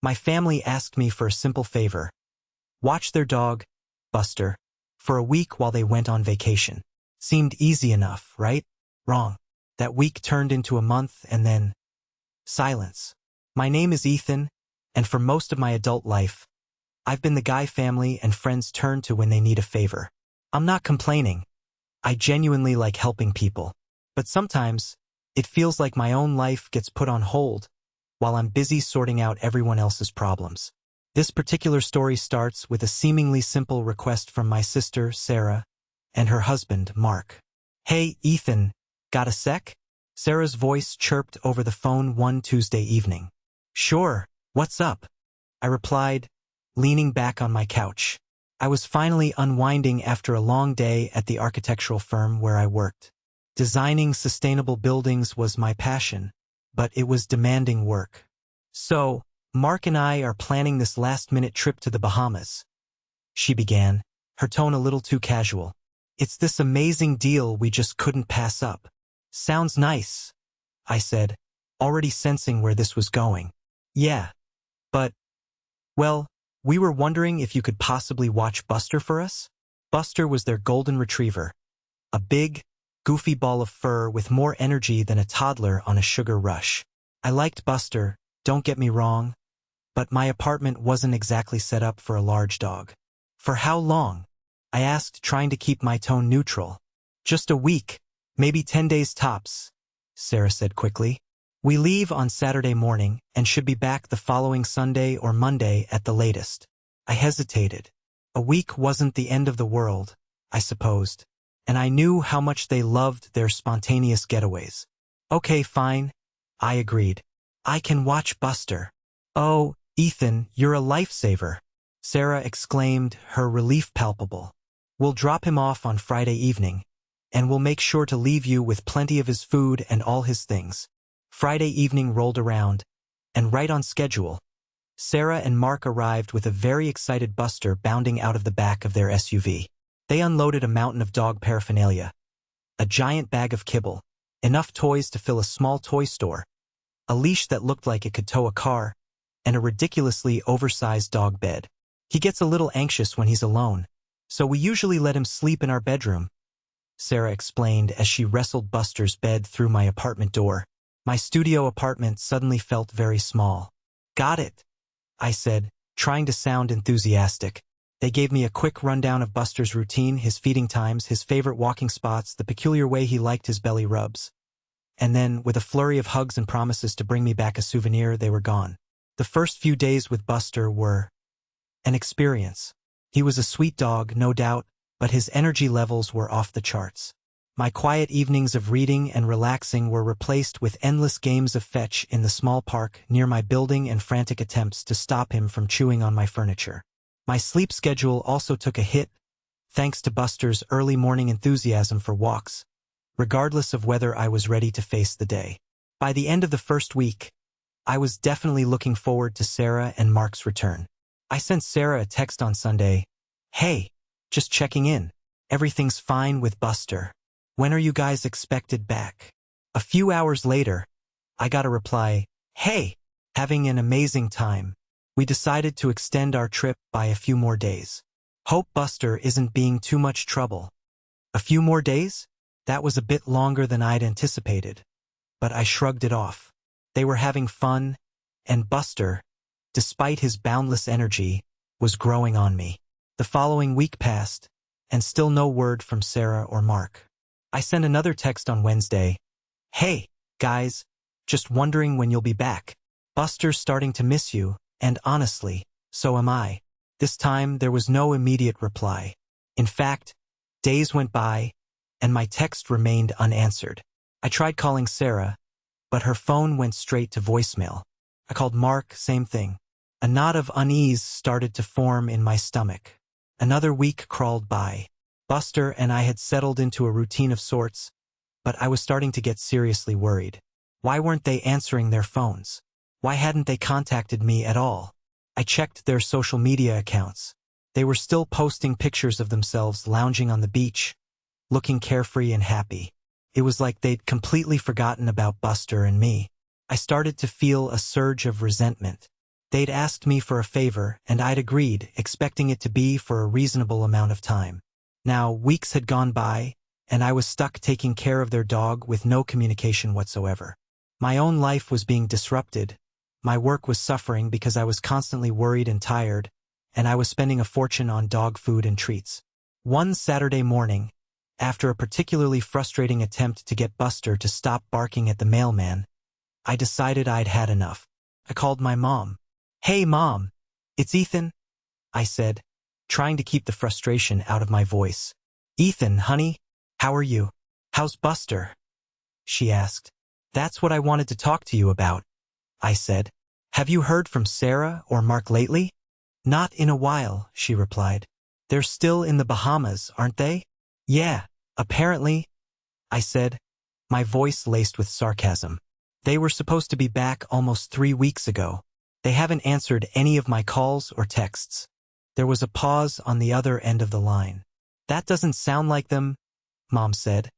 My family asked me for a simple favor. Watch their dog, Buster, for a week while they went on vacation. Seemed easy enough, right? Wrong. That week turned into a month and then silence. My name is Ethan, and for most of my adult life, I've been the guy family and friends turn to when they need a favor. I'm not complaining. I genuinely like helping people. But sometimes, it feels like my own life gets put on hold while I'm busy sorting out everyone else's problems. This particular story starts with a seemingly simple request from my sister, Sarah, and her husband, Mark. "Hey, Ethan, got a sec?" Sarah's voice chirped over the phone one Tuesday evening. "Sure, what's up?" I replied, leaning back on my couch. I was finally unwinding after a long day at the architectural firm where I worked. Designing sustainable buildings was my passion, but it was demanding work. "So, Mark and I are planning this last-minute trip to the Bahamas," she began, her tone a little too casual. "It's this amazing deal we just couldn't pass up." "Sounds nice," I said, already sensing where this was going. "Yeah, but, well, we were wondering if you could possibly watch Buster for us." Buster was their golden retriever, a big, goofy ball of fur with more energy than a toddler on a sugar rush. I liked Buster, don't get me wrong, but my apartment wasn't exactly set up for a large dog. "For how long?" I asked, trying to keep my tone neutral. "Just a week, maybe 10 days tops," Sarah said quickly. "We leave on Saturday morning and should be back the following Sunday or Monday at the latest." I hesitated. A week wasn't the end of the world, I supposed, and I knew how much they loved their spontaneous getaways. "Okay, fine," I agreed. "I can watch Buster." "Oh, Ethan, you're a lifesaver," Sarah exclaimed, her relief palpable. "We'll drop him off on Friday evening, and we'll make sure to leave you with plenty of his food and all his things." Friday evening rolled around, and right on schedule. Sarah and Mark arrived with a very excited Buster bounding out of the back of their SUV. They unloaded a mountain of dog paraphernalia, a giant bag of kibble, enough toys to fill a small toy store, a leash that looked like it could tow a car, and a ridiculously oversized dog bed. "He gets a little anxious when he's alone, so we usually let him sleep in our bedroom," Sarah explained as she wrestled Buster's bed through my apartment door. My studio apartment suddenly felt very small. "Got it," I said, trying to sound enthusiastic. They gave me a quick rundown of Buster's routine, his feeding times, his favorite walking spots, the peculiar way he liked his belly rubs. And then, with a flurry of hugs and promises to bring me back a souvenir, they were gone. The first few days with Buster were an experience. He was a sweet dog, no doubt, but his energy levels were off the charts. My quiet evenings of reading and relaxing were replaced with endless games of fetch in the small park near my building and frantic attempts to stop him from chewing on my furniture. My sleep schedule also took a hit, thanks to Buster's early morning enthusiasm for walks, regardless of whether I was ready to face the day. By the end of the first week, I was definitely looking forward to Sarah and Mark's return. I sent Sarah a text on Sunday. "Hey, just checking in. Everything's fine with Buster. When are you guys expected back?" A few hours later, I got a reply, "Hey, having an amazing time. We decided to extend our trip by a few more days. Hope Buster isn't being too much trouble." A few more days? That was a bit longer than I'd anticipated, but I shrugged it off. They were having fun, and Buster, despite his boundless energy, was growing on me. The following week passed, and still no word from Sarah or Mark. I sent another text on Wednesday. "Hey, guys, just wondering when you'll be back. Buster's starting to miss you, and honestly, so am I." This time, there was no immediate reply. In fact, days went by, and my text remained unanswered. I tried calling Sarah, but her phone went straight to voicemail. I called Mark, same thing. A knot of unease started to form in my stomach. Another week crawled by. Buster and I had settled into a routine of sorts, but I was starting to get seriously worried. Why weren't they answering their phones? Why hadn't they contacted me at all? I checked their social media accounts. They were still posting pictures of themselves lounging on the beach, looking carefree and happy. It was like they'd completely forgotten about Buster and me. I started to feel a surge of resentment. They'd asked me for a favor, and I'd agreed, expecting it to be for a reasonable amount of time. Now, weeks had gone by, and I was stuck taking care of their dog with no communication whatsoever. My own life was being disrupted, my work was suffering because I was constantly worried and tired, and I was spending a fortune on dog food and treats. One Saturday morning, after a particularly frustrating attempt to get Buster to stop barking at the mailman, I decided I'd had enough. I called my mom. "Hey, Mom, it's Ethan," I said, trying to keep the frustration out of my voice. "Ethan, honey, how are you? How's Buster?" she asked. "That's what I wanted to talk to you about," I said. "Have you heard from Sarah or Mark lately?" "Not in a while," she replied. "They're still in the Bahamas, aren't they?" "Yeah, apparently," I said, my voice laced with sarcasm. "They were supposed to be back almost 3 weeks ago. They haven't answered any of my calls or texts." There was a pause on the other end of the line. "That doesn't sound like them," Mom said,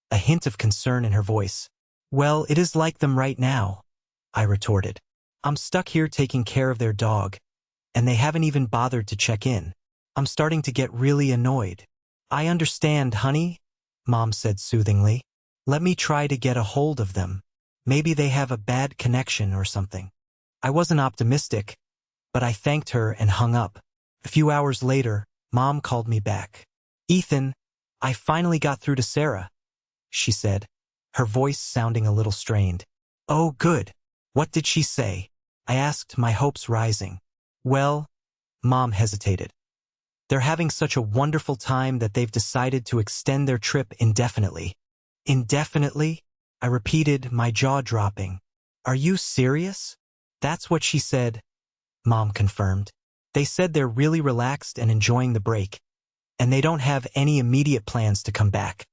a hint of concern in her voice. "Well, it is like them right now," I retorted. "I'm stuck here taking care of their dog, and they haven't even bothered to check in. I'm starting to get really annoyed." "I understand, honey," Mom said soothingly. "Let me try to get a hold of them. Maybe they have a bad connection or something." I wasn't optimistic, but I thanked her and hung up. A few hours later, Mom called me back. "Ethan, I finally got through to Sarah," she said, her voice sounding a little strained. "Oh, good. What did she say?" I asked, my hopes rising. "Well," Mom hesitated. "They're having such a wonderful time that they've decided to extend their trip indefinitely." "Indefinitely?" I repeated, my jaw dropping. "Are you serious?" "That's what she said," Mom confirmed. "They said they're really relaxed and enjoying the break, and they don't have any immediate plans to come back."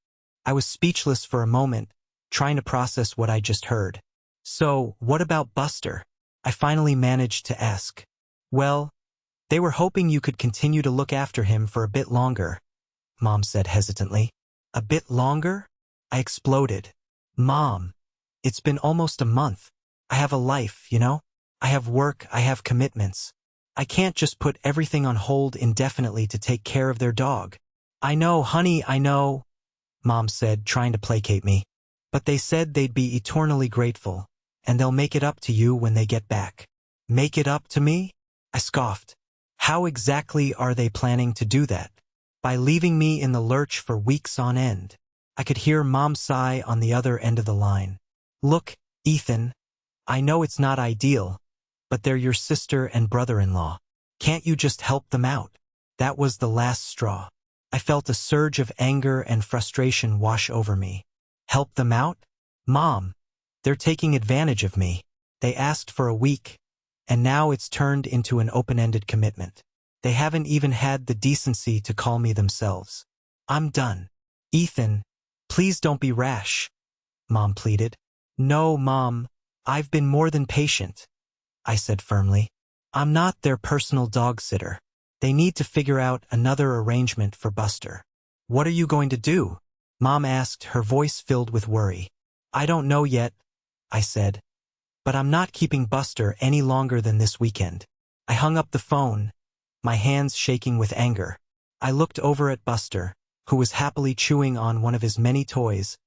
I was speechless for a moment, trying to process what I just heard. "So, what about Buster?" I finally managed to ask. "Well, they were hoping you could continue to look after him for a bit longer," Mom said hesitantly. "A bit longer?" I exploded. "Mom, it's been almost a month. I have a life, you know? I have work, I have commitments. I can't just put everything on hold indefinitely to take care of their dog." "I know, honey, I know," Mom said, trying to placate me. "But they said they'd be eternally grateful, and they'll make it up to you when they get back." "Make it up to me?" I scoffed. "How exactly are they planning to do that?" "By leaving me in the lurch for weeks on end." I could hear Mom sigh on the other end of the line. "Look, Ethan, I know it's not ideal, but they're your sister and brother-in-law. Can't you just help them out?" That was the last straw. I felt a surge of anger and frustration wash over me. "Help them out? Mom, they're taking advantage of me. They asked for a week, and now it's turned into an open-ended commitment. They haven't even had the decency to call me themselves. I'm done." "Ethan, please don't be rash," Mom pleaded. "No, Mom, I've been more than patient," I said firmly. "I'm not their personal dog sitter. They need to figure out another arrangement for Buster." "What are you going to do?" Mom asked, her voice filled with worry. "I don't know yet," I said, "but I'm not keeping Buster any longer than this weekend." I hung up the phone, my hands shaking with anger. I looked over at Buster, who was happily chewing on one of his many toys,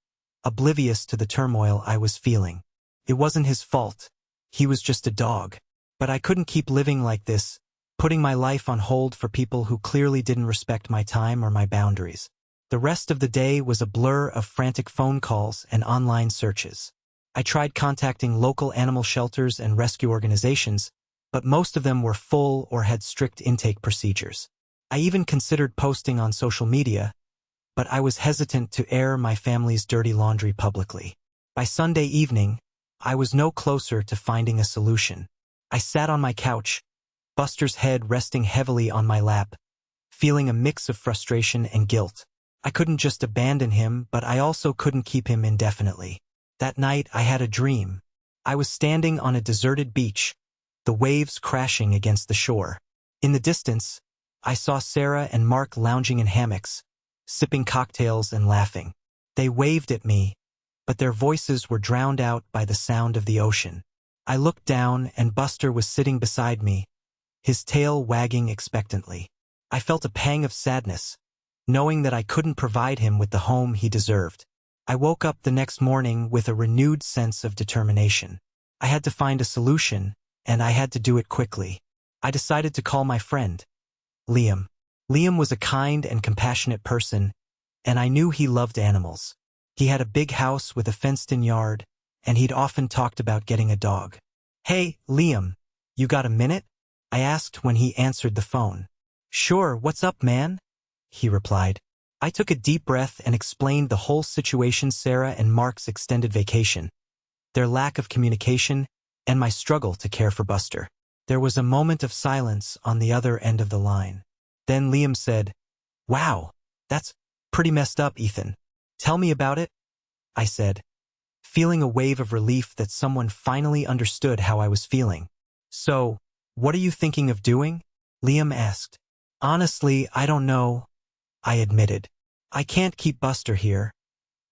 oblivious to the turmoil I was feeling. It wasn't his fault. He was just a dog. But I couldn't keep living like this, putting my life on hold for people who clearly didn't respect my time or my boundaries. The rest of the day was a blur of frantic phone calls and online searches. I tried contacting local animal shelters and rescue organizations, but most of them were full or had strict intake procedures. I even considered posting on social media, but I was hesitant to air my family's dirty laundry publicly. By Sunday evening, I was no closer to finding a solution. I sat on my couch, Buster's head resting heavily on my lap, feeling a mix of frustration and guilt. I couldn't just abandon him, but I also couldn't keep him indefinitely. That night, I had a dream. I was standing on a deserted beach, the waves crashing against the shore. In the distance, I saw Sarah and Mark lounging in hammocks, sipping cocktails and laughing. They waved at me, but their voices were drowned out by the sound of the ocean. I looked down and Buster was sitting beside me, his tail wagging expectantly. I felt a pang of sadness, knowing that I couldn't provide him with the home he deserved. I woke up the next morning with a renewed sense of determination. I had to find a solution, and I had to do it quickly. I decided to call my friend, Liam. Liam was a kind and compassionate person, and I knew he loved animals. He had a big house with a fenced-in yard, and he'd often talked about getting a dog. "Hey, Liam, you got a minute?" I asked when he answered the phone. "Sure, what's up, man?" he replied. I took a deep breath and explained the whole situation: Sarah and Mark's extended vacation, their lack of communication, and my struggle to care for Buster. There was a moment of silence on the other end of the line. Then Liam said, "Wow, that's pretty messed up, Ethan. Tell me about it," I said, feeling a wave of relief that someone finally understood how I was feeling. "So, what are you thinking of doing?" Liam asked. "Honestly, I don't know," I admitted. "I can't keep Buster here,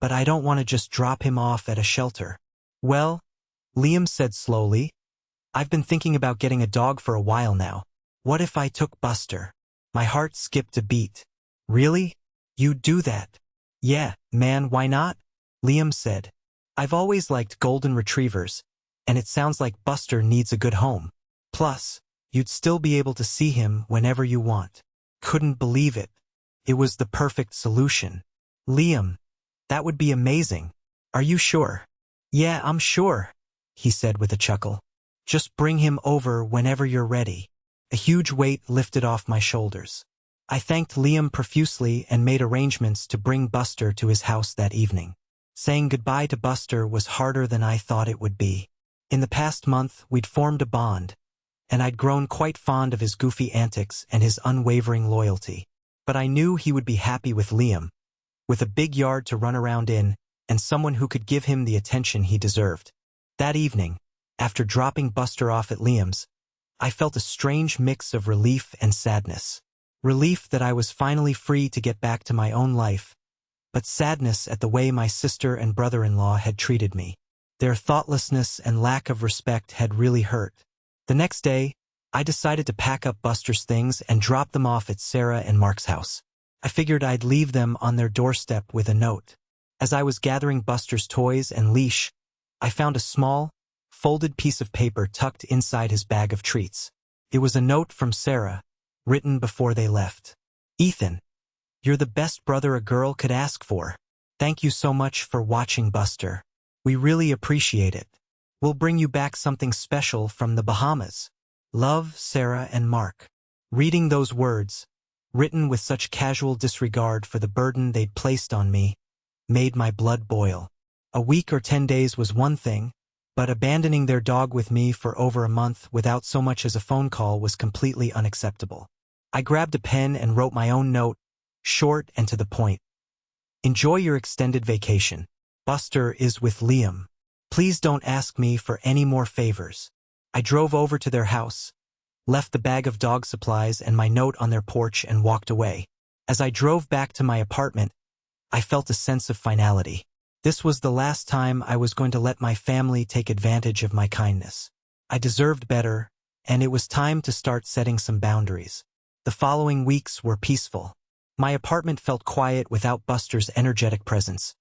but I don't want to just drop him off at a shelter." "Well," Liam said slowly, "I've been thinking about getting a dog for a while now. What if I took Buster?" My heart skipped a beat. "Really? You'd do that?" "Yeah, man, why not?" Liam said. "I've always liked golden retrievers, and it sounds like Buster needs a good home. Plus, you'd still be able to see him whenever you want." Couldn't believe it. It was the perfect solution. "Liam, that would be amazing. Are you sure?" "Yeah, I'm sure," he said with a chuckle. "Just bring him over whenever you're ready." A huge weight lifted off my shoulders. I thanked Liam profusely and made arrangements to bring Buster to his house that evening. Saying goodbye to Buster was harder than I thought it would be. In the past month, we'd formed a bond, and I'd grown quite fond of his goofy antics and his unwavering loyalty. But I knew he would be happy with Liam, with a big yard to run around in, and someone who could give him the attention he deserved. That evening, after dropping Buster off at Liam's, I felt a strange mix of relief and sadness. Relief that I was finally free to get back to my own life, but sadness at the way my sister and brother-in-law had treated me. Their thoughtlessness and lack of respect had really hurt. The next day, I decided to pack up Buster's things and drop them off at Sarah and Mark's house. I figured I'd leave them on their doorstep with a note. As I was gathering Buster's toys and leash, I found a small, folded piece of paper tucked inside his bag of treats. It was a note from Sarah, written before they left. "Ethan, you're the best brother a girl could ask for. Thank you so much for watching Buster. We really appreciate it. We'll bring you back something special from the Bahamas. Love, Sarah and Mark." Reading those words, written with such casual disregard for the burden they'd placed on me, made my blood boil. A week or 10 days was one thing, but abandoning their dog with me for over a month without so much as a phone call was completely unacceptable. I grabbed a pen and wrote my own note, short and to the point. "Enjoy your extended vacation. Buster is with Liam. Please don't ask me for any more favors." I drove over to their house, left the bag of dog supplies and my note on their porch and walked away. As I drove back to my apartment, I felt a sense of finality. This was the last time I was going to let my family take advantage of my kindness. I deserved better, and it was time to start setting some boundaries. The following weeks were peaceful. My apartment felt quiet without Buster's energetic presence,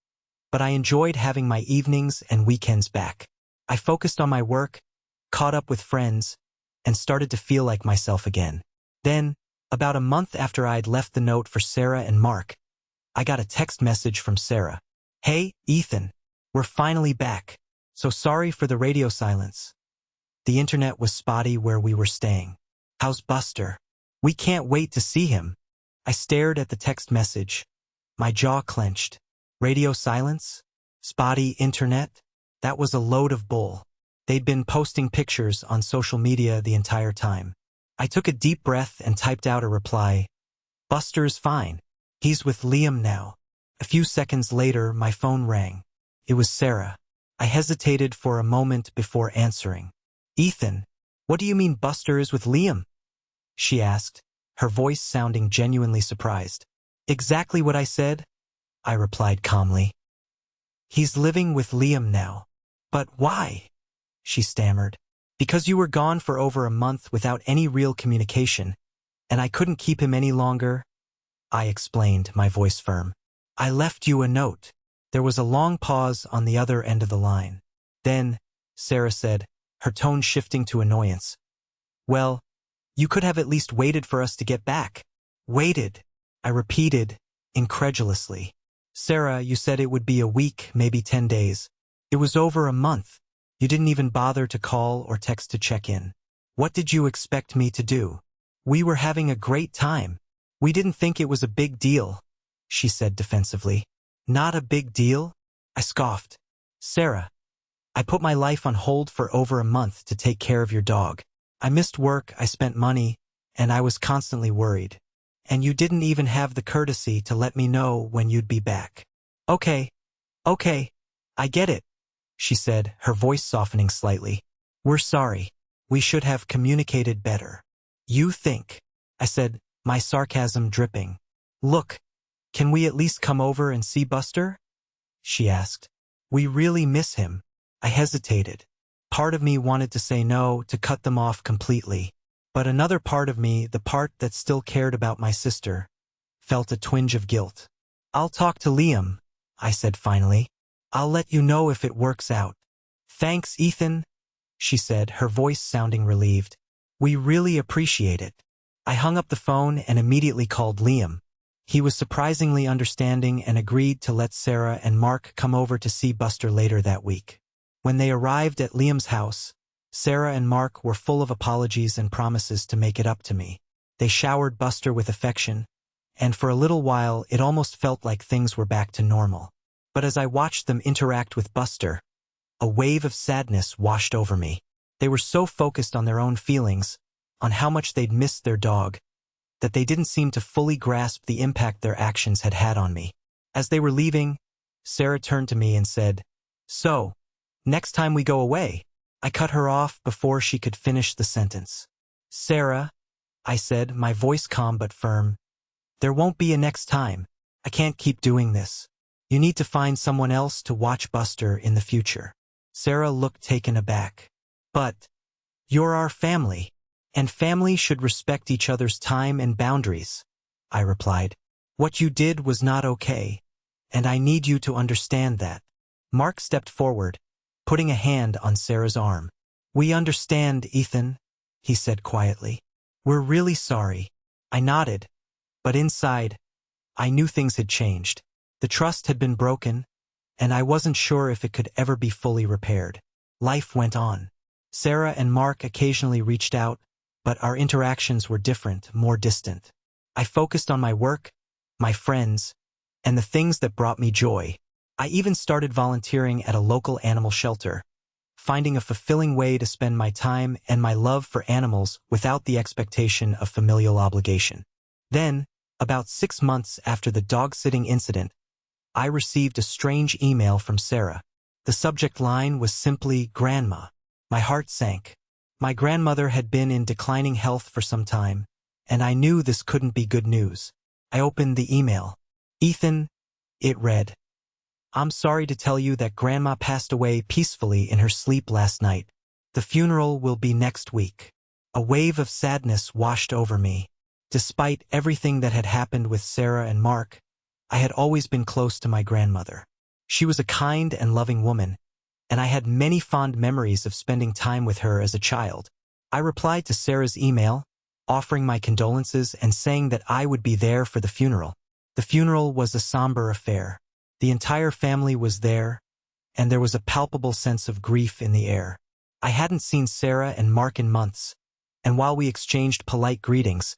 but I enjoyed having my evenings and weekends back. I focused on my work, caught up with friends, and started to feel like myself again. Then, about a month after I'd left the note for Sarah and Mark, I got a text message from Sarah. "Hey, Ethan, we're finally back. So sorry for the radio silence. The internet was spotty where we were staying. How's Buster? We can't wait to see him." I stared at the text message, my jaw clenched. Radio silence? Spotty internet? That was a load of bull. They'd been posting pictures on social media the entire time. I took a deep breath and typed out a reply. "Buster's fine. He's with Liam now." A few seconds later, my phone rang. It was Sarah. I hesitated for a moment before answering. "Ethan, what do you mean Buster is with Liam?" she asked, her voice sounding genuinely surprised. "Exactly what I said," I replied calmly. "He's living with Liam now." "But why?" she stammered. Because you were gone for over a month without any real communication, and I couldn't keep him any longer, I explained, my voice firm. I left you a note. There was a long pause on the other end of the line. Then, Sarah said, her tone shifting to annoyance. Well, you could have at least waited for us to get back. Waited, I repeated, incredulously. Sarah, you said it would be a week, maybe 10 days. It was over a month. You didn't even bother to call or text to check in. What did you expect me to do? We were having a great time. We didn't think it was a big deal, she said defensively. Not a big deal? I scoffed. Sarah, I put my life on hold for over a month to take care of your dog. I missed work, I spent money, and I was constantly worried. And you didn't even have the courtesy to let me know when you'd be back. Okay, I get it, she said, her voice softening slightly. We're sorry. We should have communicated better. You think, I said, my sarcasm dripping. Look, can we at least come over and see Buster? She asked. We really miss him. I hesitated. Part of me wanted to say no, to cut them off completely. But another part of me, the part that still cared about my sister, felt a twinge of guilt. I'll talk to Liam, I said finally. I'll let you know if it works out. Thanks, Ethan, she said, her voice sounding relieved. We really appreciate it. I hung up the phone and immediately called Liam. He was surprisingly understanding and agreed to let Sarah and Mark come over to see Buster later that week. When they arrived at Liam's house, Sarah and Mark were full of apologies and promises to make it up to me. They showered Buster with affection, and for a little while it almost felt like things were back to normal. But as I watched them interact with Buster, a wave of sadness washed over me. They were so focused on their own feelings, on how much they'd missed their dog, that they didn't seem to fully grasp the impact their actions had had on me. As they were leaving, Sarah turned to me and said, So, next time we go away. I cut her off before she could finish the sentence. Sarah, I said, my voice calm but firm, there won't be a next time. I can't keep doing this. You need to find someone else to watch Buster in the future. Sarah looked taken aback. But, you're our family, and family should respect each other's time and boundaries, I replied. What you did was not okay, and I need you to understand that. Mark stepped forward, putting a hand on Sarah's arm. We understand, Ethan, he said quietly. We're really sorry. I nodded, but inside, I knew things had changed. The trust had been broken, and I wasn't sure if it could ever be fully repaired. Life went on. Sarah and Mark occasionally reached out, but our interactions were different, more distant. I focused on my work, my friends, and the things that brought me joy. I even started volunteering at a local animal shelter, finding a fulfilling way to spend my time and my love for animals without the expectation of familial obligation. Then, about 6 months after the dog-sitting incident, I received a strange email from Sarah. The subject line was simply, Grandma. My heart sank. My grandmother had been in declining health for some time, and I knew this couldn't be good news. I opened the email. Ethan, it read. I'm sorry to tell you that Grandma passed away peacefully in her sleep last night. The funeral will be next week. A wave of sadness washed over me. Despite everything that had happened with Sarah and Mark, I had always been close to my grandmother. She was a kind and loving woman, and I had many fond memories of spending time with her as a child. I replied to Sarah's email, offering my condolences and saying that I would be there for the funeral. The funeral was a somber affair. The entire family was there, and there was a palpable sense of grief in the air. I hadn't seen Sarah and Mark in months, and while we exchanged polite greetings,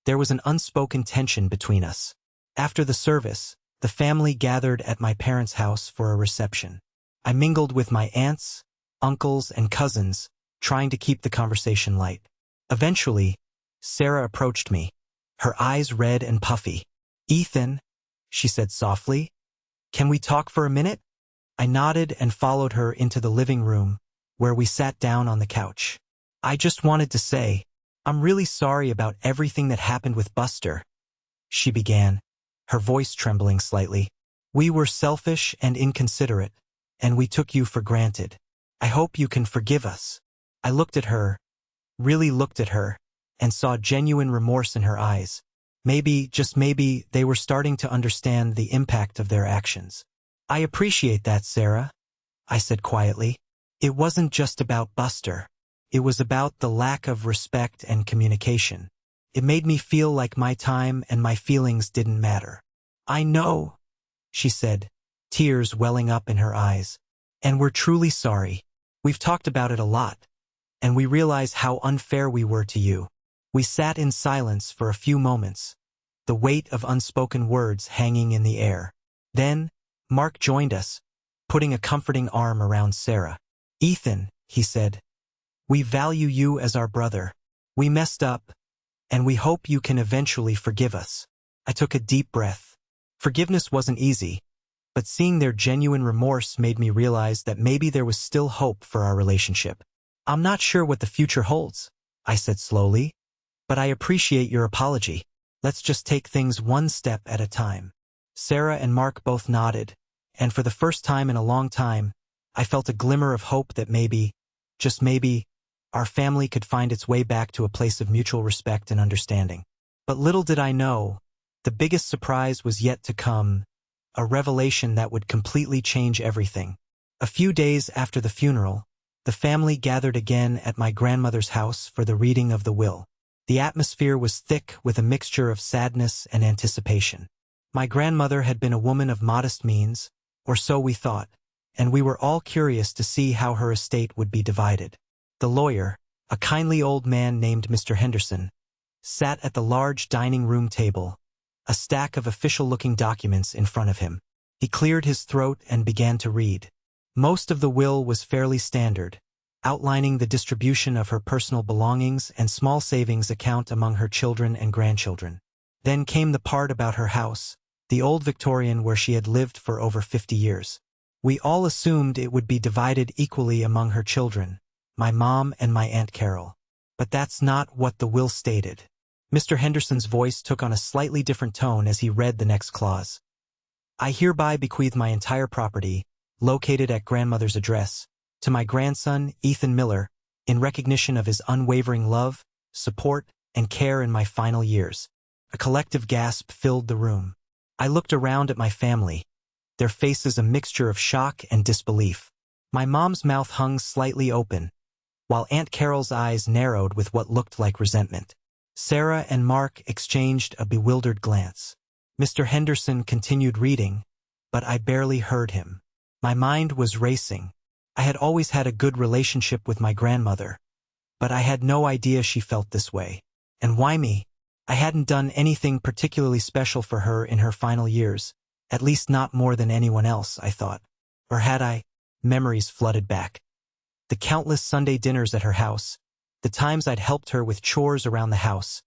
there was an unspoken tension between us. After the service, the family gathered at my parents' house for a reception. I mingled with my aunts, uncles, and cousins, trying to keep the conversation light. Eventually, Sarah approached me, her eyes red and puffy. Ethan, she said softly, can we talk for a minute? I nodded and followed her into the living room, where we sat down on the couch. I just wanted to say, I'm really sorry about everything that happened with Buster, she began, her voice trembling slightly. We were selfish and inconsiderate, and we took you for granted. I hope you can forgive us. I looked at her, really looked at her, and saw genuine remorse in her eyes. Maybe, just maybe, they were starting to understand the impact of their actions. I appreciate that, Sarah, I said quietly. It wasn't just about Buster. It was about the lack of respect and communication. It made me feel like my time and my feelings didn't matter. I know, she said, tears welling up in her eyes. And we're truly sorry. We've talked about it a lot, and we realize how unfair we were to you. We sat in silence for a few moments, the weight of unspoken words hanging in the air. Then, Mark joined us, putting a comforting arm around Sarah. Ethan, he said, we value you as our brother. We messed up, and we hope you can eventually forgive us. I took a deep breath. Forgiveness wasn't easy, but seeing their genuine remorse made me realize that maybe there was still hope for our relationship. I'm not sure what the future holds, I said slowly, but I appreciate your apology. Let's just take things one step at a time. Sarah and Mark both nodded, and for the first time in a long time, I felt a glimmer of hope that maybe, just maybe, our family could find its way back to a place of mutual respect and understanding. But little did I know, the biggest surprise was yet to come, a revelation that would completely change everything. A few days after the funeral, the family gathered again at my grandmother's house for the reading of the will. The atmosphere was thick with a mixture of sadness and anticipation. My grandmother had been a woman of modest means, or so we thought, and we were all curious to see how her estate would be divided. The lawyer, a kindly old man named Mr. Henderson, sat at the large dining room table, a stack of official-looking documents in front of him. He cleared his throat and began to read. Most of the will was fairly standard, outlining the distribution of her personal belongings and small savings account among her children and grandchildren. Then came the part about her house, the old Victorian where she had lived for over 50 years. We all assumed it would be divided equally among her children, my mom and my Aunt Carol. But that's not what the will stated. Mr. Henderson's voice took on a slightly different tone as he read the next clause. I hereby bequeath my entire property, located at grandmother's address, to my grandson, Ethan Miller, in recognition of his unwavering love, support, and care in my final years. A collective gasp filled the room. I looked around at my family, their faces a mixture of shock and disbelief. My mom's mouth hung slightly open, while Aunt Carol's eyes narrowed with what looked like resentment. Sarah and Mark exchanged a bewildered glance. Mr. Henderson continued reading, but I barely heard him. My mind was racing. I had always had a good relationship with my grandmother, but I had no idea she felt this way. And why me? I hadn't done anything particularly special for her in her final years, at least not more than anyone else, I thought. Or had I? Memories flooded back. The countless Sunday dinners at her house, the times I'd helped her with chores around the house,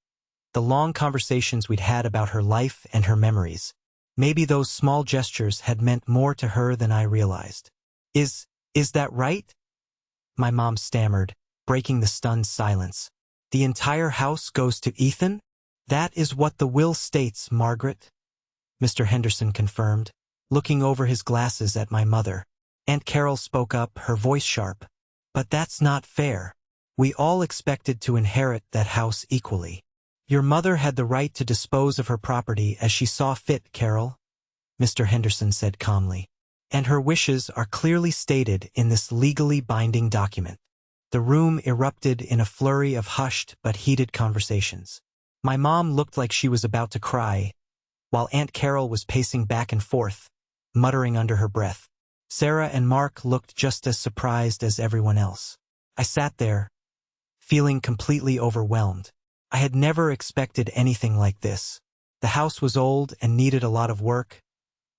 the long conversations we'd had about her life and her memories. Maybe those small gestures had meant more to her than I realized. Is that right? My mom stammered, breaking the stunned silence. The entire house goes to Ethan? That is what the will states, Margaret, Mr. Henderson confirmed, looking over his glasses at my mother. Aunt Carol spoke up, her voice sharp. But that's not fair. We all expected to inherit that house equally. Your mother had the right to dispose of her property as she saw fit, Carol, Mr. Henderson said calmly. And her wishes are clearly stated in this legally binding document. The room erupted in a flurry of hushed but heated conversations. My mom looked like she was about to cry, while Aunt Carol was pacing back and forth, muttering under her breath. Sarah and Mark looked just as surprised as everyone else. I sat there, feeling completely overwhelmed. I had never expected anything like this. The house was old and needed a lot of work,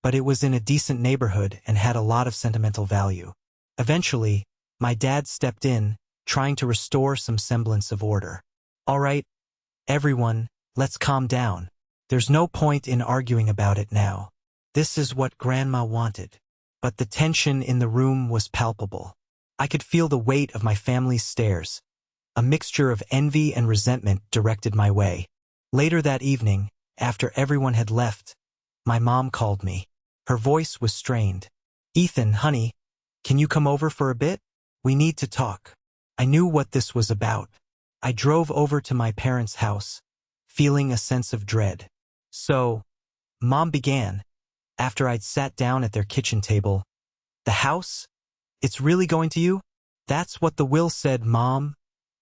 but it was in a decent neighborhood and had a lot of sentimental value. Eventually, my dad stepped in, trying to restore some semblance of order. All right, everyone, let's calm down. There's no point in arguing about it now. This is what Grandma wanted. But the tension in the room was palpable. I could feel the weight of my family's stares. A mixture of envy and resentment directed my way. Later that evening, after everyone had left, my mom called me. Her voice was strained. Ethan, honey, can you come over for a bit? We need to talk. I knew what this was about. I drove over to my parents' house, feeling a sense of dread. "So," Mom began, after I'd sat down at their kitchen table, "the house? It's really going to you?" "That's what the will said, Mom,"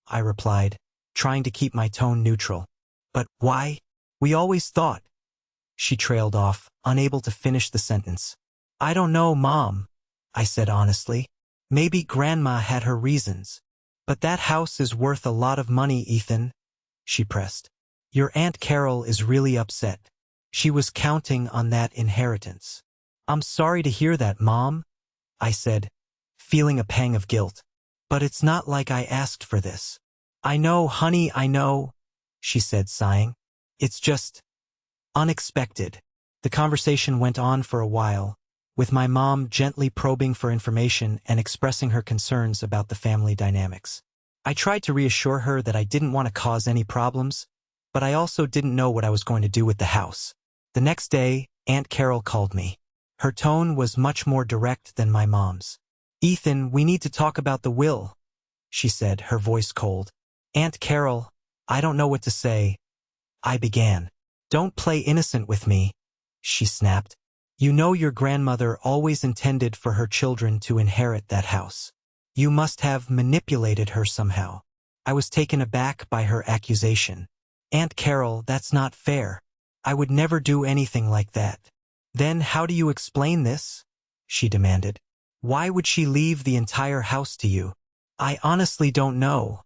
I replied, trying to keep my tone neutral. "But why? We always thought—" She trailed off, unable to finish the sentence. "I don't know, Mom," I said honestly. "Maybe Grandma had her reasons. But that house is worth a lot of money, Ethan," she pressed. "Your Aunt Carol is really upset. She was counting on that inheritance." "I'm sorry to hear that, Mom," I said, feeling a pang of guilt. "But it's not like I asked for this." "I know, honey, I know," she said, sighing. "It's just unexpected." The conversation went on for a while, with my mom gently probing for information and expressing her concerns about the family dynamics. I tried to reassure her that I didn't want to cause any problems, but I also didn't know what I was going to do with the house. The next day, Aunt Carol called me. Her tone was much more direct than my mom's. "Ethan, we need to talk about the will," she said, her voice cold. "Aunt Carol, I don't know what to say," I began. "Don't play innocent with me," she snapped. "You know your grandmother always intended for her children to inherit that house. You must have manipulated her somehow." I was taken aback by her accusation. "Aunt Carol, that's not fair. I would never do anything like that." "Then how do you explain this?" she demanded. "Why would she leave the entire house to you?" "I honestly don't know,"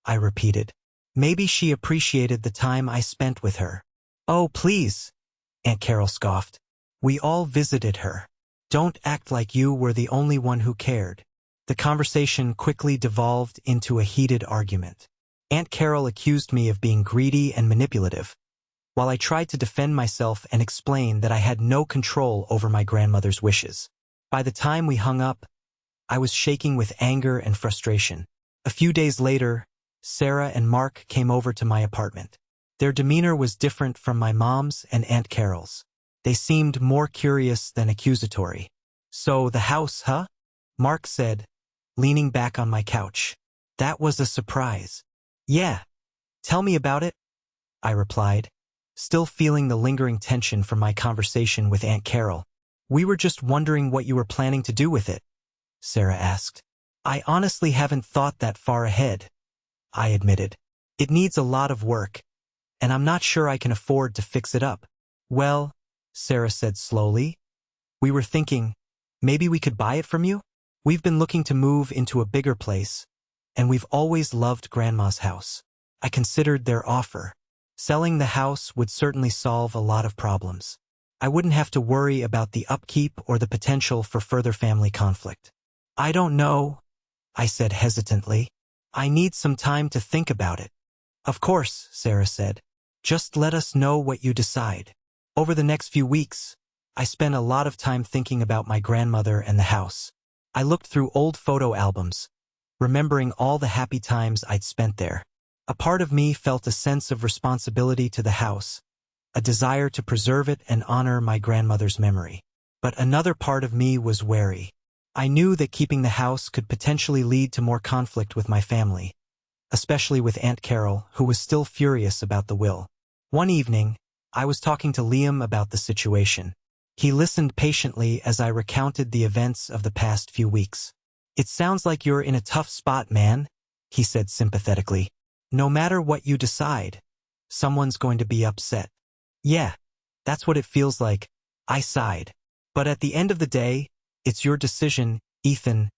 I repeated. "Maybe she appreciated the time I spent with her." "Oh, please," Aunt Carol scoffed. "We all visited her. Don't act like you were the only one who cared." The conversation quickly devolved into a heated argument. Aunt Carol accused me of being greedy and manipulative, while I tried to defend myself and explain that I had no control over my grandmother's wishes. By the time we hung up, I was shaking with anger and frustration. A few days later, Sarah and Mark came over to my apartment. Their demeanor was different from my mom's and Aunt Carol's. They seemed more curious than accusatory. "So the house, huh?" Mark said, leaning back on my couch. "That was a surprise." "Yeah. Tell me about it," I replied, still feeling the lingering tension from my conversation with Aunt Carol. "We were just wondering what you were planning to do with it," Sarah asked. "I honestly haven't thought that far ahead," I admitted. "It needs a lot of work, and I'm not sure I can afford to fix it up." "Well," Sarah said slowly, "we were thinking, maybe we could buy it from you? We've been looking to move into a bigger place, and we've always loved Grandma's house." I considered their offer. Selling the house would certainly solve a lot of problems. I wouldn't have to worry about the upkeep or the potential for further family conflict. "I don't know," I said hesitantly. "I need some time to think about it." "Of course," Sarah said. "Just let us know what you decide." Over the next few weeks, I spent a lot of time thinking about my grandmother and the house. I looked through old photo albums, remembering all the happy times I'd spent there. A part of me felt a sense of responsibility to the house, a desire to preserve it and honor my grandmother's memory. But another part of me was wary. I knew that keeping the house could potentially lead to more conflict with my family, especially with Aunt Carol, who was still furious about the will. One evening, I was talking to Liam about the situation. He listened patiently as I recounted the events of the past few weeks. "It sounds like you're in a tough spot, man," he said sympathetically. "No matter what you decide, someone's going to be upset." "Yeah, that's what it feels like," I sighed. "But at the end of the day, it's your decision, Ethan,"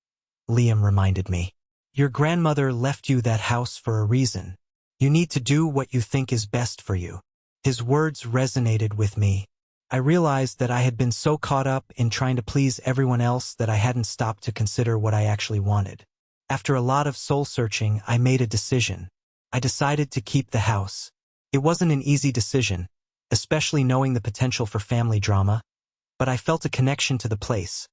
Liam reminded me. "Your grandmother left you that house for a reason. You need to do what you think is best for you." His words resonated with me. I realized that I had been so caught up in trying to please everyone else that I hadn't stopped to consider what I actually wanted. After a lot of soul-searching, I made a decision. I decided to keep the house. It wasn't an easy decision, especially knowing the potential for family drama, but I felt a connection to the place,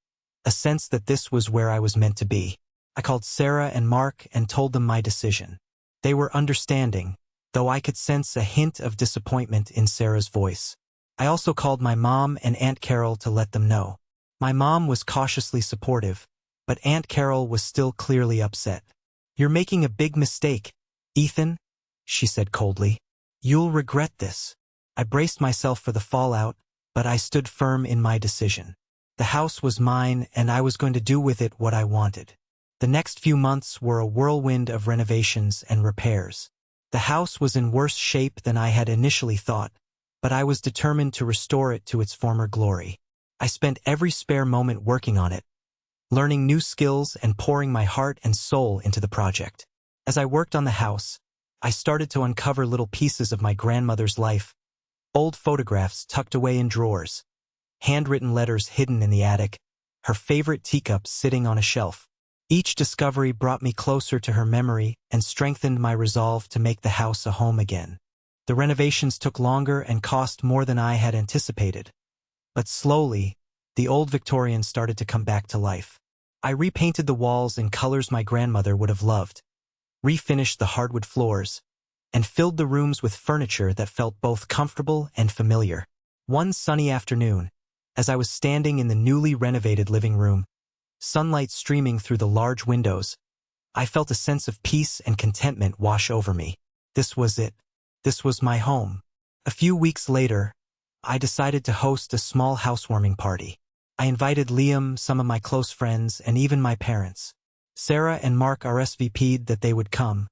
a sense that this was where I was meant to be. I called Sarah and Mark and told them my decision. They were understanding, though I could sense a hint of disappointment in Sarah's voice. I also called my mom and Aunt Carol to let them know. My mom was cautiously supportive, but Aunt Carol was still clearly upset. "You're making a big mistake, Ethan," she said coldly. "You'll regret this." I braced myself for the fallout, but I stood firm in my decision. The house was mine, and I was going to do with it what I wanted. The next few months were a whirlwind of renovations and repairs. The house was in worse shape than I had initially thought, but I was determined to restore it to its former glory. I spent every spare moment working on it, learning new skills and pouring my heart and soul into the project. As I worked on the house, I started to uncover little pieces of my grandmother's life, old photographs tucked away in drawers, handwritten letters hidden in the attic, her favorite teacups sitting on a shelf. Each discovery brought me closer to her memory and strengthened my resolve to make the house a home again. The renovations took longer and cost more than I had anticipated, but slowly, the old Victorian started to come back to life. I repainted the walls in colors my grandmother would have loved, refinished the hardwood floors, and filled the rooms with furniture that felt both comfortable and familiar. One sunny afternoon, as I was standing in the newly renovated living room, sunlight streaming through the large windows, I felt a sense of peace and contentment wash over me. This was it. This was my home. A few weeks later, I decided to host a small housewarming party. I invited Liam, some of my close friends, and even my parents. Sarah and Mark RSVP'd that they would come,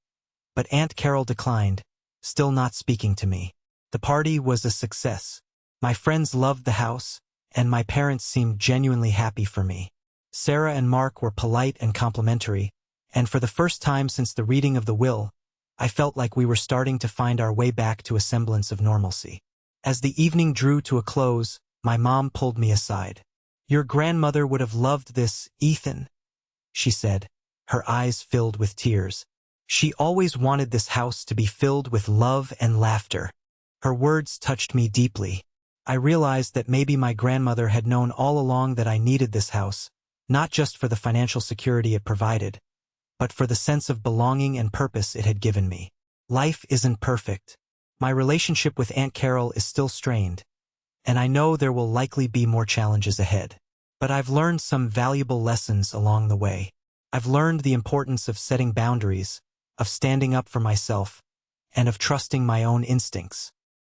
but Aunt Carol declined, still not speaking to me. The party was a success. My friends loved the house, and my parents seemed genuinely happy for me. Sarah and Mark were polite and complimentary, and for the first time since the reading of the will, I felt like we were starting to find our way back to a semblance of normalcy. As the evening drew to a close, my mom pulled me aside. "Your grandmother would have loved this, Ethan," she said, her eyes filled with tears. "She always wanted this house to be filled with love and laughter." Her words touched me deeply. I realized that maybe my grandmother had known all along that I needed this house, not just for the financial security it provided, but for the sense of belonging and purpose it had given me. Life isn't perfect. My relationship with Aunt Carol is still strained, and I know there will likely be more challenges ahead. But I've learned some valuable lessons along the way. I've learned the importance of setting boundaries, of standing up for myself, and of trusting my own instincts.